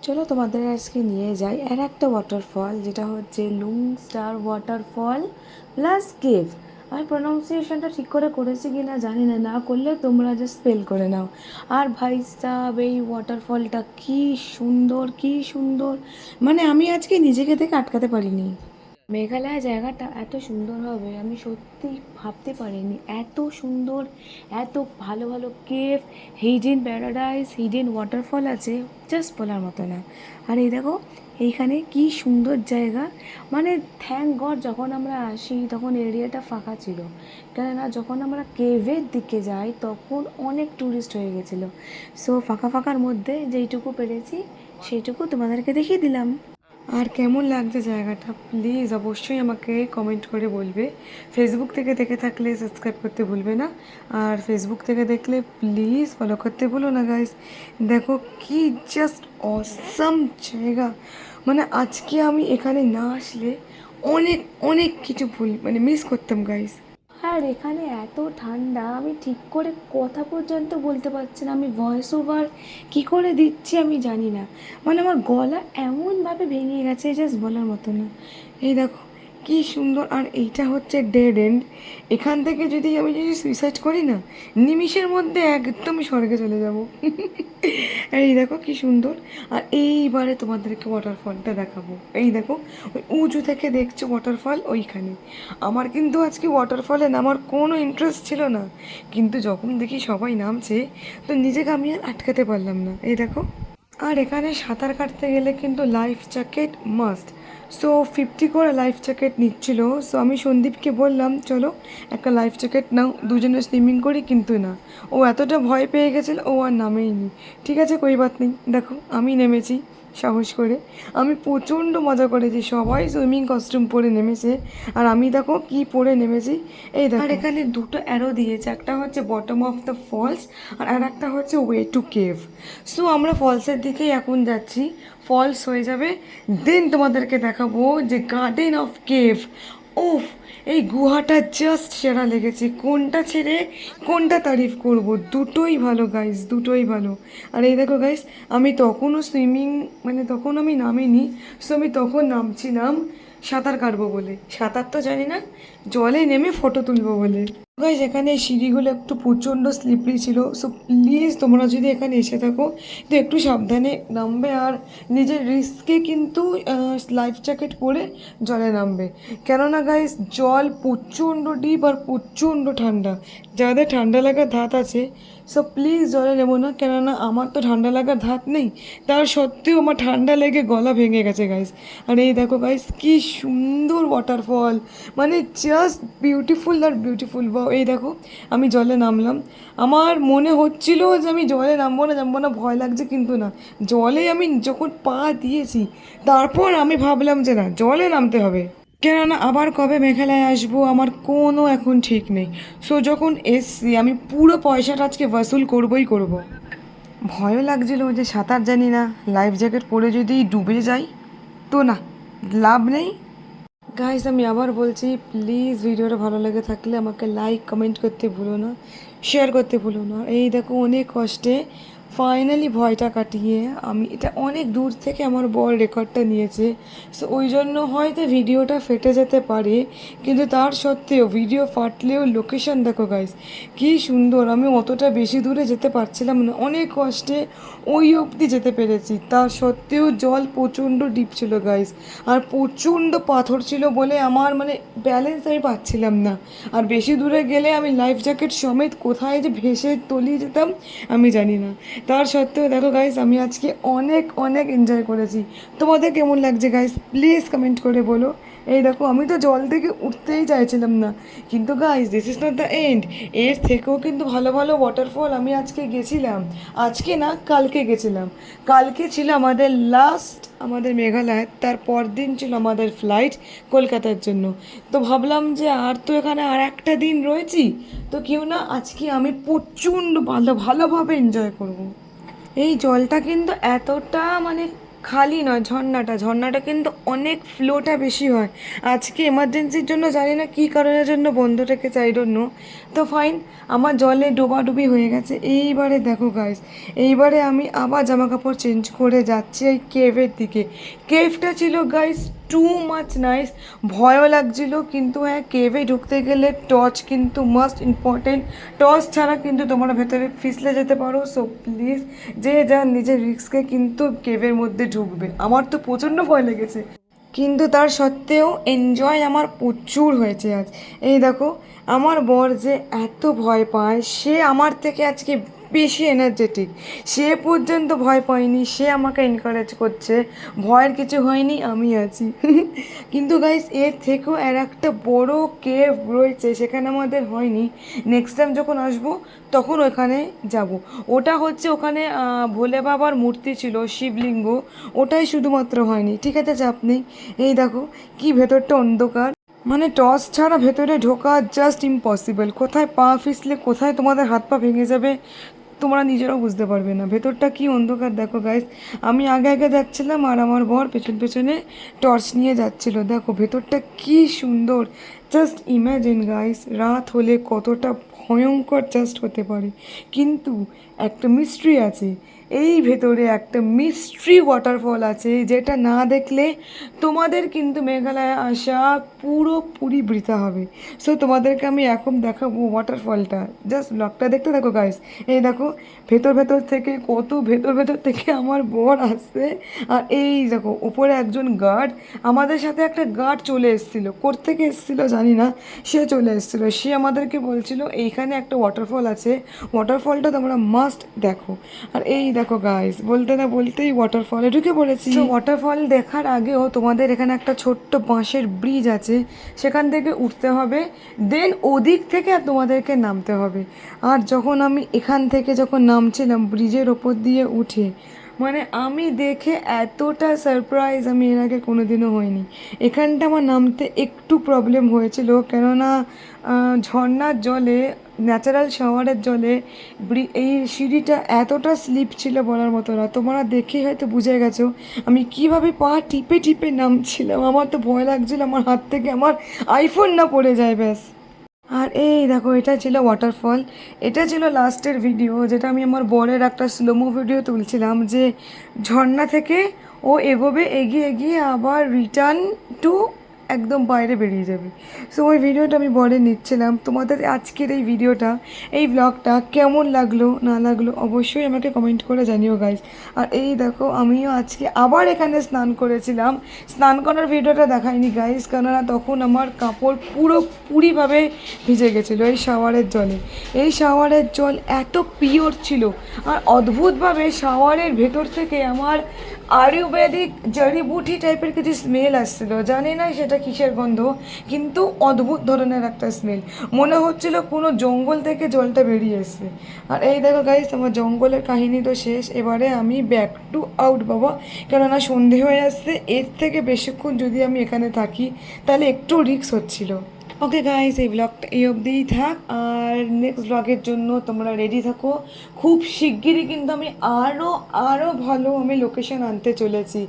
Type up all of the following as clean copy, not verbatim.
চলো তোমাদের আজকে নিয়ে যাই আর একটা ওয়াটারফল, যেটা হচ্ছে লুং স্টার ওয়াটারফল প্লাস কেভ। আমি প্রনাউন্সিয়েশনটা ঠিক করে করেছি কি না জানি না, না করলে তোমরা জাস্ট স্পেল করে নাও। আর ভাই সাব, এই ওয়াটারফলটা কি সুন্দর, কি সুন্দর! মানে আমি আজকে নিজেকে থেকে আটকাতে পারিনি। মেঘালয় জায়গাটা এত সুন্দর হবে আমি সত্যি ভাবতে পারিনি। এত সুন্দর, এত ভালো ভালো cave, hidden paradise, hidden waterfall আছে, জাস্ট বলার মতো না। আর এই দেখো এইখানে কি সুন্দর জায়গা। মানে থ্যাংক গড যখন আমরা আসি তখন এরিয়াটা ফাঁকা ছিল, কেননা যখন আমরা কেভের দিকে যাই তখন অনেক ট্যুরিস্ট হয়ে গেছিলো। সো ফাঁকা ফাঁকার মধ্যে যেইটুকু পেরেছি সেইটুকু তোমাদেরকে দেখিয়ে দিলাম। আর কেমন লাগছে জায়গাটা প্লিজ অবশ্যই আমাকে কমেন্ট করে বলবে। ফেসবুক থেকে দেখে থাকলে সাবস্ক্রাইব করতে ভুলবে না, আর ফেসবুক থেকে দেখলে প্লিজ ফলো করতে ভুলো না গাইস। দেখো কি জাস্ট অসাম জায়গা। মানে আজকে আমি এখানে না আসলে অনেক অনেক কিছু ভুল মানে মিস করতাম গাইস। আর এখানে এত ঠান্ডা আমি ঠিক করে কথা পর্যন্ত বলতে পারছি না, আমি ভয়েস ওভার কী করে দিচ্ছি আমি জানি না। মানে আমার গলা এমনভাবে ভেঙে গেছে জাস্ট বলার মতো না। এই দেখো কি সুন্দর। আর এইটা হচ্ছে ডেড এন্ড। এখান থেকে আমি যদি সুইসাইড করি না, নিমিষের মধ্যে একদম স্বর্গে চলে যাব। আর এই দেখো কি সুন্দর। আর এইবারে তোমাদেরকে ওয়াটারফলটা দেখাবো। এই দেখো ওই উঁচু থেকে দেখছো ওয়াটারফল ওইখানে। আমার কিন্তু আজকে ওয়াটারফলে নামার কোনো ইন্টারেস্ট ছিল না, কিন্তু যখন দেখি সবাই নামছে তো নিজেকে আমি আর আটকাতে পারলাম না। এই দেখো। আর এখানে সাঁতার কাটতে গেলে কিন্তু লাইফ জ্যাকেট মাস্ট। সো 50 করে লাইফ জ্যাকেট নিচ্ছিল। সো আমি সন্দীপকে বললাম চলো একটা লাইফ জ্যাকেট নাও, দুজনে সুইমিং করি, কিন্তু না, ও এতটা ভয় পেয়ে গেছিল ও আর নামেইনি। ঠিক আছে, কই বাত নেই। দেখো আমি নেমেছি সাহস করে। আমি প্রচণ্ড মজা করেছি, সবাই সুইমিং কস্টিউম পরে নেমেছে আর আমি দেখো কি পরে নেমেছি। এই দেখো। আর এখানে দুটো অ্যারো দিয়েছে, একটা হচ্ছে বটম অফ দ্য ফলস আর একটা হচ্ছে ওয়ে টু কেভ। সো আমরা ফলসের দিকেই এখন যাচ্ছি। ফলস হয়ে যাবে দেন তোমাদেরকে দেখাবো যে গার্ডেন অফ কেভ। ওফ, এই গুহাটা জাস্ট সেরা লেগেছে। কোনটা ছেড়ে কোনটা তারিফ করব, দুটোই ভালো গাইস, দুটোই ভালো। আর এই দেখো গাইস, আমি তখনও সুইমিং মানে তখন আমি নামিনি। সো আমি তখন নামছিলাম সাঁতার কাটবো বলে, সাঁতার তো জানি না, জলে নেমে ফটো তুলবো বলে। গাইস এখানে সিঁড়িগুলো একটু প্রচণ্ড স্লিপারি ছিল। সো প্লিজ তোমরা যদি এখানে এসে থাকো তো একটু সাবধানে নামবে, আর নিজের রিস্কে কিন্তু লাইফ জ্যাকেট পরে জলে নামবে। কেননা গাইস জল প্রচণ্ড ডিপ আর প্রচণ্ড ঠান্ডা। যাদের ঠান্ডা লাগার ধাত আছে সো প্লিজ জলে নেবো না, কেননা আমার তো ঠান্ডা লাগার ধাত নেই, তার সত্ত্বেও আমার ঠান্ডা লেগে গলা ভেঙে গেছে গাইস। আর এই দেখো গাইস কি সুন্দর ওয়াটারফল, মানে জাস্ট বিউটিফুল আর বিউটিফুল। বা এই দেখো আমি জলে নামলাম, আমার মনে হচ্ছিল যে আমি জলে নামবো না ভয় লাগছে, কিন্তু না, জলে আমি যখন পা দিয়েছি তারপর আমি ভাবলাম যে না, জলে নামতে হবে। কেননা আবার কবে মেঘালয় আসবো আমার কোনো এখন ঠিক নেই। সো যখন এসছি আমি পুরো পয়সাটা আজকে ওয়াসুল করবোই করবো। ভয়ও লাগছিল যে সাঁতার জানি না, লাইফ জ্যাকেট পরে যদি ডুবে যাই তো না, লাভ নেই। গাইস আমি আবার বলছি, প্লিজ ভিডিওটা ভালো লেগে থাকলে আমাকে লাইক কমেন্ট করতে ভুলো না, শেয়ার করতে ভুলো না। এই দেখো অনেক কষ্টে ফাইনালি ভয়টা কাটিয়ে আমি এটা অনেক দূর থেকে আমার বর রেকর্ডটা নিয়েছে। সো ওই জন্য হয়তো ভিডিওটা ফেটে যেতে পারে, কিন্তু তার সত্ত্বেও ভিডিও ফাটলেও লোকেশন দেখো গাইস কি সুন্দর। আমি অতটা বেশি দূরে যেতে পারছিলাম না, অনেক কষ্টে ওই অবধি যেতে পেরেছি। তার সত্ত্বেও জল প্রচণ্ড ডিপ ছিল গাইস, আর প্রচণ্ড পাথর ছিল বলে আমার মানে ব্যালেন্স আমি পাচ্ছিলাম না। আর বেশি দূরে গেলে আমি লাইফ জ্যাকেট সমেত কোথায় যে ভেসে তলিয়ে যেতাম আমি জানি না। তার সত্ত্বেও দেখো গাইস আমি আজকে অনেক অনেক এনজয় করেছি। তোমাদের কেমন লাগছে গাইস প্লিজ কমেন্ট করে বলো। এই দেখো আমি তো জল থেকে উঠতেই চাইছিলাম না, কিন্তু guys this is not the end. এর থেকেও কিন্তু ভালো ভালো ওয়াটারফল আমি আজকে গেছিলাম, আজকে না কালকে গেছিলাম। কালকে ছিল আমাদের লাস্ট আমাদের মেঘালয়, তার পরদিন ছিল আমাদের ফ্লাইট কলকাতার জন্য। তো ভাবলাম যে আর তো এখানে আর একটা দিন রয়েছি, তো কেউ না আজকে আমি প্রচণ্ড ভালোভাবে এনজয় করব। এই জলটা কিন্তু এতটা মানে খালি নয়, ঝর্ণাটা কিন্তু অনেক ফ্লোটা বেশি হয়। আজকে এমার্জেন্সির জন্য জানি না কী কারণের জন্য বন্ধ রেখেছে, আই ডোন্ট নো। তো ফাইন, আমার জলে ডোবাডুবি হয়ে গেছে। এইবারে দেখো গাইস, এইবারে আমি আবার জামা কাপড় চেঞ্জ করে যাচ্ছি এই কেভের দিকে। কেভটা ছিল গাইস টু মাচ নাইস, ভয়ও লাগছিল, কিন্তু হ্যাঁ কেভে ঢুকতে গেলে টর্চ কিন্তু মাস্ট ইম্পর্টেন্ট। টর্চ ছাড়া কিন্তু তোমরা ভেতরে ফিসলে যেতে পারো। সো প্লিজ, যে যার নিজের রিস্কে কিন্তু কেভের মধ্যে ঢুকবে। আমার তো প্রচণ্ড ভয় লেগেছে, কিন্তু তার সত্ত্বেও এনজয় আমার প্রচুর হয়েছে আজ। এই দেখো, আমার বর যে এত ভয় পায়, সে আমার থেকে আজকে বেশি এনার্জেটিক। সে পর্যন্ত ভয় পায়নি, সে আমাকে এনকারেজ করছে, ভয়ের কিছু হয়নি, আমি আছি। কিন্তু গাইস, এর থেকেও আর একটা বড় কেভ রয়েছে, সেখানে আমাদের হয়নি। নেক্সট টাইম যখন আসবো তখন ওখানে যাব। ওটা হচ্ছে ওখানে ভোলে বাবার মূর্তি ছিল, শিবলিঙ্গ, ওটাই শুধুমাত্র হয়নি। ঠিক আছে, চাপ নেই। এই দেখো কি ভেতরটা অন্ধকার, মানে টর্চ ছাড়া ভেতরে ঢোকা জাস্ট ইম্পসিবল। কোথায় পা ফিসলে কোথায় তোমাদের হাত পা ভেঙে যাবে তোমরা নিজেরাও বুঝতে পারবে না। ভেতরটা কি অন্ধকার দেখো গাইস। আমি আগে আগে যাচ্ছিলাম আর আমার বর পেছন পেছনে টর্চ নিয়ে যাচ্ছিল। দেখো ভেতরটা কি সুন্দর, জাস্ট ইম্যাজিন গাইস, রাত হলে কতটা ভয়ঙ্কর জাস্ট হতে পারে। কিন্তু একটা মিস্ট্রি আছে, এই ভেতরে একটা মিস্ট্রি ওয়াটারফল আছে, যেটা না দেখলে তোমাদের কিন্তু মেঘালয়ে আসা পুরোপুরি বৃথা হবে। সো তোমাদেরকে আমি এখন দেখাবো ওয়াটারফলটা, জাস্ট ব্লগটা দেখতে থাকো গাইস। এই দেখো ভেতর ভেতর থেকে কত ভেতর ভেতর থেকে আমার বর আসছে। আর এই দেখো ওপরে একজন গার্ড, আমাদের সাথে একটা গার্ড চলে এসেছিলো, কোত্থেকে এসেছিলো জানি না, সে চলে এসেছিলো। সে আমাদেরকে বলছিল এইখানে একটা ওয়াটারফল আছে, ওয়াটারফলটা তোমরা মাস্ট দেখো। আর এই দেখো গাইস, বলতে না বলতেই ওয়াটারফলে ঢুকে পড়েছি। ওয়াটারফল দেখার আগেও তোমাদের এখানে একটা ছোট্ট বাঁশের ব্রিজ আছে, সেখান থেকে উঠতে হবে, দেন ওদিক থেকে আর তোমাদেরকে নামতে হবে। আর যখন আমি এখান থেকে যখন নামছিলাম ব্রিজের ওপর দিয়ে উঠে, মানে আমি দেখে এতটা সারপ্রাইজ আমি এর আগে কোনো দিনও হয়নি। এখানটা আমার নামতে একটু প্রবলেম হয়েছিল, কেননা ঝর্নার জলে, ন্যাচারাল শাওয়ারের জলে এই সিঁড়িটা এতটা স্লিপ ছিল বলার মতো না। তোমরা দেখেই হয়তো বুঝে গেছো আমি কিভাবে পা টিপে টিপে নামছিলাম। আমার তো ভয় লাগছিল আমার হাত থেকে আমার আইফোন না পড়ে যায় ব্যাস। আর এই দেখো, এটা ছিল ওয়াটারফল। এটা ছিল লাস্টের ভিডিও, যেটা আমি আমার বরের একটা স্লোমো ভিডিও তুলছিলাম, যে ঝর্ণা থেকে ও এগোবে, এগিয়ে এগিয়ে আবার রিটার্ন টু একদম বাইরে বেরিয়ে যাবে। সো ওই ভিডিওটা আমি বরে নিচ্ছিলাম। তোমাদের আজকের এই ভিডিওটা, এই ব্লগটা কেমন লাগলো না লাগলো অবশ্যই আমাকে কমেন্ট করে জানিও গাইস। আর এই দেখো, আমিও আজকে আবার এখানে স্নান করেছিলাম। স্নান করার ভিডিওটা দেখাইনি গাইস, কেননা তখন আমার কাপড় পুরোপুরিভাবে ভিজে গেছিলো এই শাওয়ারের জলে। এই শাওয়ারের জল এত পিওর ছিল, আর অদ্ভুতভাবে শাওয়ারের ভেতর থেকে আমার আয়ুর্বেদিক জড়িবুটি টাইপের কিছু স্মেল আসছিলো, জানি না সেটা কিসের গন্ধ, কিন্তু অদ্ভুত ধরনের একটা স্মেল, মনে হচ্ছিল কোনো জঙ্গল থেকে জলটা বেরিয়ে এসছে। আর এই দেখো গাইস, আমার জঙ্গলের কাহিনী তো শেষ, এবারে আমি ব্যাক টু আউট বাবা, কেননা সন্ধে হয়ে আসছে। এর থেকে বেশিক্ষণ যদি আমি এখানে থাকি তাহলে একটু রিস্ক হচ্ছিলো। ওকে গাইস, এই ব্লগটা এই অবধিই থাক, আর নেক্সট ব্লগের জন্য তোমরা রেডি থাকো। খুব শিগগিরই কিন্তু আমি আরও ভালো আমি লোকেশন আনতে চলেছি।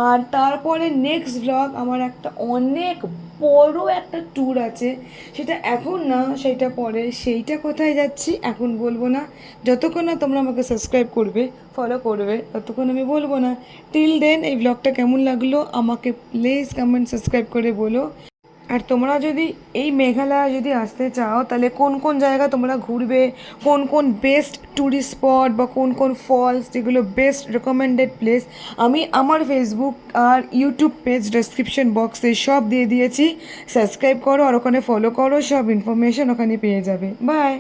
আর তারপরে নেক্সট ব্লগ আমার একটা অনেক বড় একটা ট্যুর আছে, সেটা এখন না, সেটা পরে। সেইটা কোথায় যাচ্ছি এখন বলবো না, যতক্ষণ না তোমরা আমাকে সাবস্ক্রাইব করবে, ফলো করবে, ততক্ষণ আমি বলবো না। টিল দেন, এই ব্লগটা কেমন লাগলো আমাকে প্লিজ কমেন্ট সাবস্ক্রাইব করে বলো। আর তোমরা যদি এই মেঘালয় যদি আসতে চাও, তাহলে কোন কোন জায়গা তোমরা ঘুরবে, কোন কোন বেস্ট ট্যুরিস্ট স্পট বা কোন কোন ফলস যেগুলো বেস্ট রেকমেন্ডেড প্লেস, আমি আমার ফেসবুক আর ইউটিউব পেজ ডেসক্রিপশন বক্সে সব দিয়ে দিয়েছি। সাবস্ক্রাইব করো আর ওখানে ফলো করো, সব ইনফরমেশন ওখানে পেয়ে যাবে। বাই।